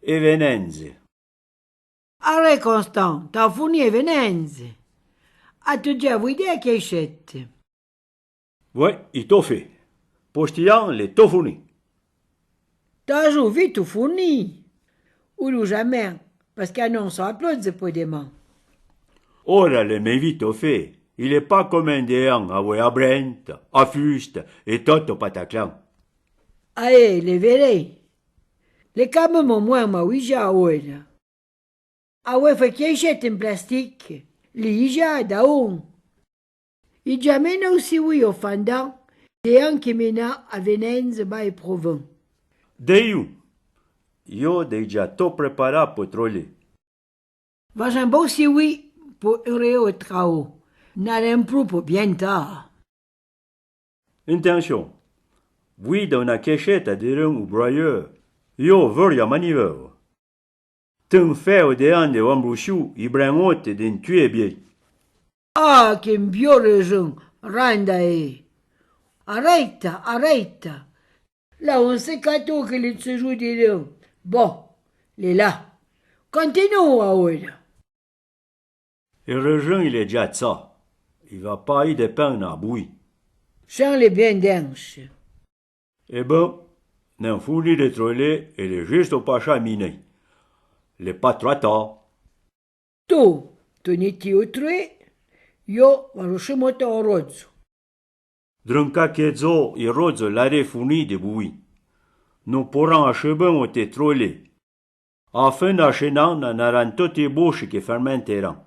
Evenenze. Arre Constant, t'as fourni evenenze. As-tu già vu idea che scette? Ouais, il t'o fait. Postillon, les tofuni. T'as joué vite tout fourni. Ou le jamais, parce qu'à non ça applaudit pour des mains. Ora le vite au fait. Il est pas comme un déant à Brent, à Fuste et tout au Pataclan. Allez, les verrez. Les câbles m'ont moins ma ouija oula. Ah ouais, fait qu'il jette en plastique. L'ija daon. Il jamais aussi oui au fendant. Et anche mena a Venenze ba e provant. Deiu. Io déjà tout préparé pour troller. Vas un beau si oui pour un réo et trao. N'allez plus pour bien tard. Intention. Oui, dans una cachette à dire ou broyeur. Io voglio maniver. Ten fait au déant de Wambrouchou, il brangote d'un tuer bien. Ah, che raison, randa e. Arrête, arrête. Là, on sait qu'à tout que les se joue des deux. Bon, les là. Continue à ouvrir. Le rejoint, il est déjà de ça. Il va pas y de pain à bouillir. Sans les bien denses. Eh ben, n'en fourni de troller et le juste au pacha miné. Le pas trop tard. Tu n'étais au tre, io vado scemota a rozzo. Drunca chezzo i rozzo l'are fourni de bouillir. Nous pourrons achever au te troller. Afin d'acheter n'aran toutes les bouches qui fermenteront.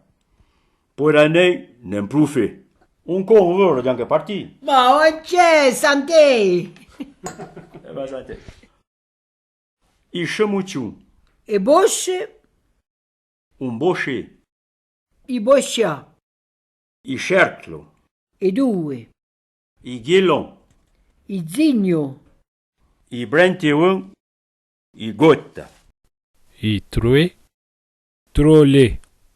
Pour l'année, n'en profite. On convert dans que partie. Ma ok, santé. Eh ben, santé. I chemuchu, E bosce, un bosche, i boscia, i cerclo, e due, i ghilon, i zigno, i brentiun, i gotta. I troé, trolé.